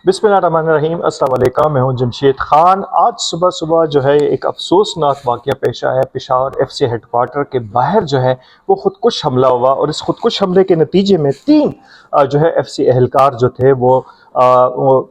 बिस्मिल्लाहिर्रहमानिर्रहीम। अस्सलाम वालेकुम। मैं हूं जमशेद खान। आज सुबह सुबह जो है एक अफसोसनाक वाक़या पेश आया। पेशावर एफसी हेडक्वार्टर के बाहर जो है वो ख़ुदकुश हमला हुआ और इस ख़ुदकुश हमले के नतीजे में 3 जो है एफसी एहलकार जो थे वो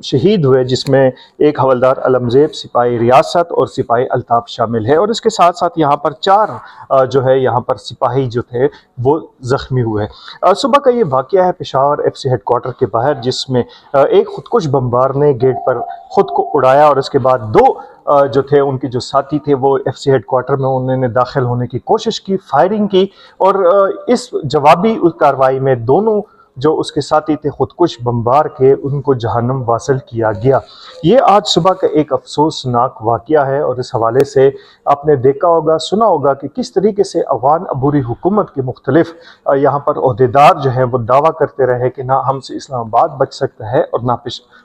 शहीद हुए, जिसमें एक हवलदार अलमज़ेब, सिपाही रियासत और सिपाही अल्ताफ़ शामिल है। और इसके साथ साथ यहाँ पर 4 जो है यहाँ पर सिपाही जो थे वो ज़ख्मी हुए। सुबह का ये वाक़या है पेशावर एफसी हेडक्वार्टर के बाहर, जिसमें एक खुदकुश बमबार ने गेट पर ख़ुद को उड़ाया और उसके बाद 2 जो थे उनके जो साथी थे वो एफसी हेडक्वार्टर में उन्होंने दाखिल होने की कोशिश की, फायरिंग की और इस जवाबी कार्रवाई में दोनों जो उसके साथी थे खुदकुश बमबार के, उनको जहन्नम वासिल किया गया। ये आज सुबह का एक अफसोसनाक वाक़या है और इस हवाले से आपने देखा होगा, सुना होगा कि किस तरीके से अफगान अबूरी हुकूमत के मुख्तलिफ यहाँ पर ओहदेदार जो हैं वो दावा करते रहे कि ना हमसे इस्लामाबाद बच सकता है और ना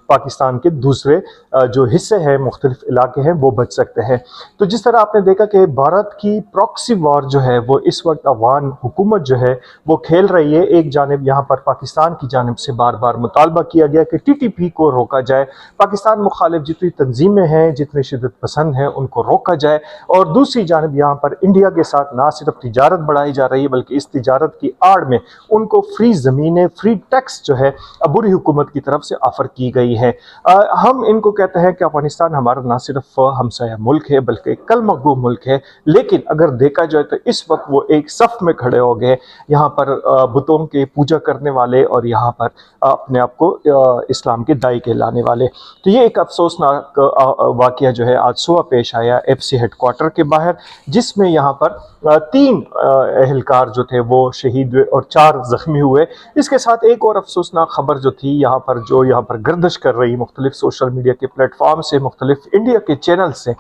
पाकिस्तान के दूसरे जो हिस्से हैं, मुख्तलिफ इलाके हैं, वो बच सकते हैं। तो जिस तरह आपने देखा कि भारत की प्रॉक्सी वॉर जो है वो इस वक्त अफगान हुकूमत जो है वो खेल रही है। एक जानिब यहाँ पर पाकिस्तान की जानिब से बार बार मुतालबा किया गया कि TTP को रोका जाए, पाकिस्तान मुखालिफ जितनी तंजीमें हैं, जितने शिद्दत पसंद हैं, उनको रोका जाए। और दूसरी जानिब यहाँ पर इंडिया के साथ ना सिर्फ तिजारत बढ़ाई जा रही है बल्कि इस तिजारत की आड़ में उनको फ्री ज़मीनें, फ्री टैक्स जो है अबूरी हुकूमत की तरफ से ऑफ़र की गई है। हम इनको कहते हैं कि अफगानिस्तान हमारा ना सिर्फ हमसाया मुल्क है बल्कि कल मकबूल मुल्क है, लेकिन अगर देखा जाए तो इस वक्त वो एक सफ़ में खड़े हो गए, यहाँ पर बुतों की पूजा करने वाले और यहाँ पर अपने आप को इस्लाम के दाई कहलाने वाले। तो ये एक अफसोसनाक वाक़या जो है आज सुबह पेश आया एफसी हेडक्वार्टर के बाहर, जिसमें यहाँ पर 3 एहलकार जो थे वो शहीद हुए और 4 ज़ख्मी हुए। इसके साथ एक और अफसोसनाक खबर जो थी यहाँ पर गर्दिश कर रही मुख्तलिफ सोशल मीडिया के प्लेटफॉर्म से, मुख्तलिफ इंडिया के चैनल से,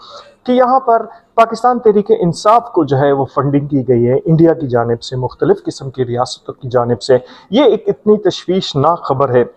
कि यहाँ पर पाकिस्तान तहरीक इंसाफ को जो है वो फंडिंग की गई है इंडिया की जानिब से, मुख्तलिफ किस्म की रियासतों की जानिब से। ये एक इतनी तशवीशनाक खबर है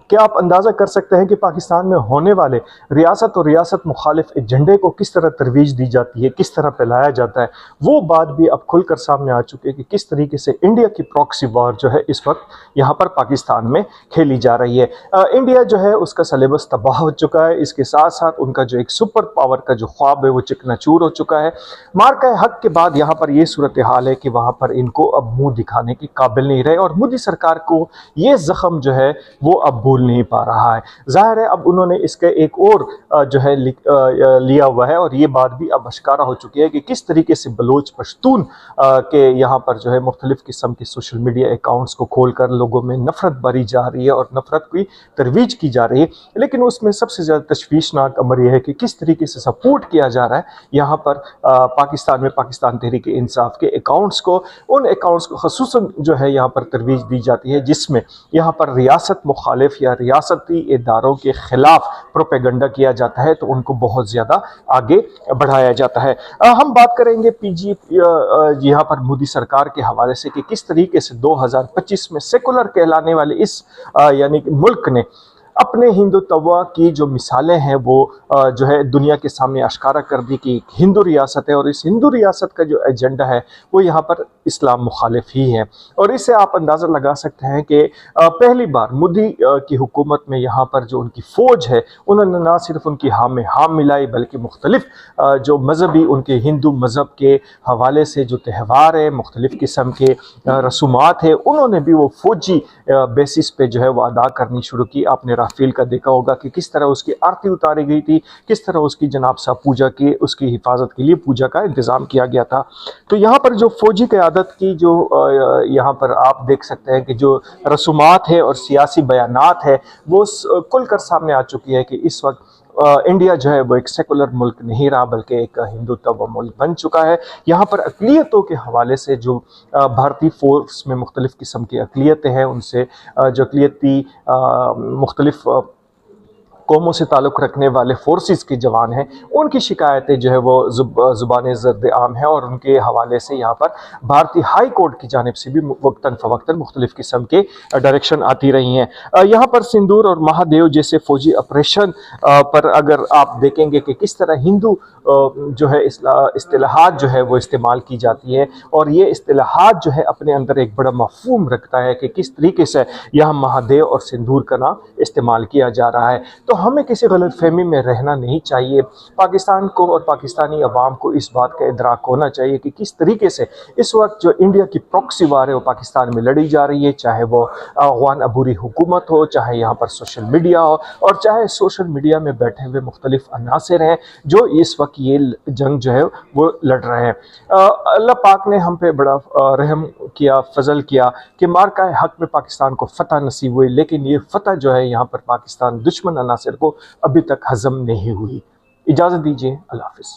कि आप अंदाज़ा कर सकते हैं कि पाकिस्तान में होने वाले रियासत और रियासत मुखालिफ एजेंडे को किस तरह तरवीज दी जाती है, किस तरह फैलाया जाता है। वो बात भी अब खुलकर सामने आ चुकी है कि किस तरीके से इंडिया की प्रॉक्सी वॉर जो है इस वक्त यहाँ पर पाकिस्तान में खेली जा रही है। इंडिया जो है उसका सलेबस तबाह हो चुका है, इसके साथ साथ उनका जो एक सुपर पावर का जो ख्वाब है वो चिकनाचूर हो चुका है। मार्का हक के बाद यहाँ पर ये सूरत हाल है कि वहाँ पर इनको अब मुँह दिखाने के काबिल नहीं रहे और मोदी सरकार को ये ज़ख्म जो है वो अब भूल नहीं पा रहा है। ज़ाहिर है अब उन्होंने इसके एक और जो है लिया हुआ है और ये बात भी अब अश्कारा हो चुकी है कि किस तरीके से बलोच पश्तून के यहाँ पर जो है मुख्तलिफ किस्म के सोशल मीडिया अकाउंट्स को खोल कर लोगों में नफ़रत भरी जा रही है और नफ़रत की तरवीज की जा रही है। लेकिन उसमें सबसे ज़्यादा तशवीशनाक अमर यह है कि किस तरीके से सपोर्ट किया जा रहा है यहाँ पर पाकिस्तान में पाकिस्तान तहरीक इंसाफ के अकाउंट्स को, उन अकाउंट्स को ख़ुसूसन जो है यहाँ पर तरवीज दी जाती है जिसमें यहाँ पर रियासत मुखालिफ या रियासती इदारों के ख़िलाफ़ प्रोपेगंडा किया जाता है, तो उनको बहुत ज़्यादा आगे बढ़ाया जाता है। हम बात करेंगे यहाँ पर मोदी सरकार के हवाले से कि किस तरीके से 2025 में सेकुलर कहलाने वाले इस यानी कि मुल्क ने अपने हिंदुत्व की जो मिसालें हैं वो जो है दुनिया के सामने आश्कारा कर दी कि हिंदू रियासत है और इस हिंदू रियासत का जो एजेंडा है वो यहाँ पर इस्लाम मुखालिफ ही है। और इससे आप अंदाज़ा लगा सकते हैं कि पहली बार मोदी की हुकूमत में यहाँ पर जो उनकी फ़ौज है उन्होंने ना सिर्फ उनकी हाँ में हाँ मिलाई बल्कि मुख्तलिफ जो मज़हबी उनके हिंदू मज़हब के हवाले से जो त्यौहार है, मुख्तलिफ किस्म के रसूमात है, उन्होंने भी वो फ़ौजी बेसिस पे जो है वो अदा करनी शुरू की। आपने राफेल का देखा होगा कि किस तरह उसकी आरती उतारी गई थी, किस तरह उसकी जनाब साहब पूजा की, उसकी हिफाजत के लिए पूजा का इंतज़ाम किया गया था। तो यहाँ पर जो फ़ौजी क़यादत की जो यहाँ पर आप देख सकते हैं कि जो रसूमात है और सियासी बयानात है वो खुल कर सामने आ चुकी है कि इस वक्त इंडिया जो है वो एक सेकुलर मुल्क नहीं रहा बल्कि एक हिंदुत्व मुल्क बन चुका है। यहाँ पर अक़लियतों के हवाले से जो भारतीय फ़ोर्स में मुख्तलिफ़ किस्म की अक़लियतें हैं, उनसे जो अक़लियती मुख्तलिफ़ قوموں سے تعلق رکھنے والے فورسز کے جوان ہیں، ان کی شکایتیں جو ہے وہ زبان زرد عام ہیں، اور ان کے حوالے سے یہاں پر بھارتی ہائی کورٹ کی جانب سے بھی وقتاً فوقتاً مختلف قسم کے ڈائریکشن آتی رہی ہیں۔ یہاں پر سندور اور مہادیو جیسے فوجی آپریشن پر اگر آپ دیکھیں گے کہ کس طرح ہندو جو ہے اصطلاحات جو ہے وہ استعمال کی جاتی ہے، اور یہ اصطلاحات جو ہے اپنے اندر ایک بڑا مفہوم رکھتا ہے کہ کس طریقے سے یہاں مہادیو اور سندور کا نام استعمال کیا جا رہا ہے۔ تو ہمیں کسی غلط فہمی میں رہنا نہیں چاہیے۔ پاکستان کو اور پاکستانی عوام کو اس بات کا ادراک ہونا چاہیے کہ کس طریقے سے اس وقت جو انڈیا کی پراکسی وار ہے وہ پاکستان میں لڑی جا رہی ہے، چاہے وہ افغان عبوری حکومت ہو، چاہے یہاں پر سوشل میڈیا ہو، اور چاہے سوشل میڈیا میں بیٹھے ہوئے مختلف عناصر ہیں جو اس وقت یہ جنگ جو ہے وہ لڑ رہے ہیں۔ اللہ پاک نے ہم پہ بڑا رحم کیا، فضل کیا کہ مارکہ حق میں پاکستان کو فتح نصیب ہوئی، لیکن یہ فتح جو ہے یہاں پر پاکستان دشمن عناصر کو ابھی تک ہضم نہیں ہوئی۔ اجازت دیجیے، اللہ حافظ۔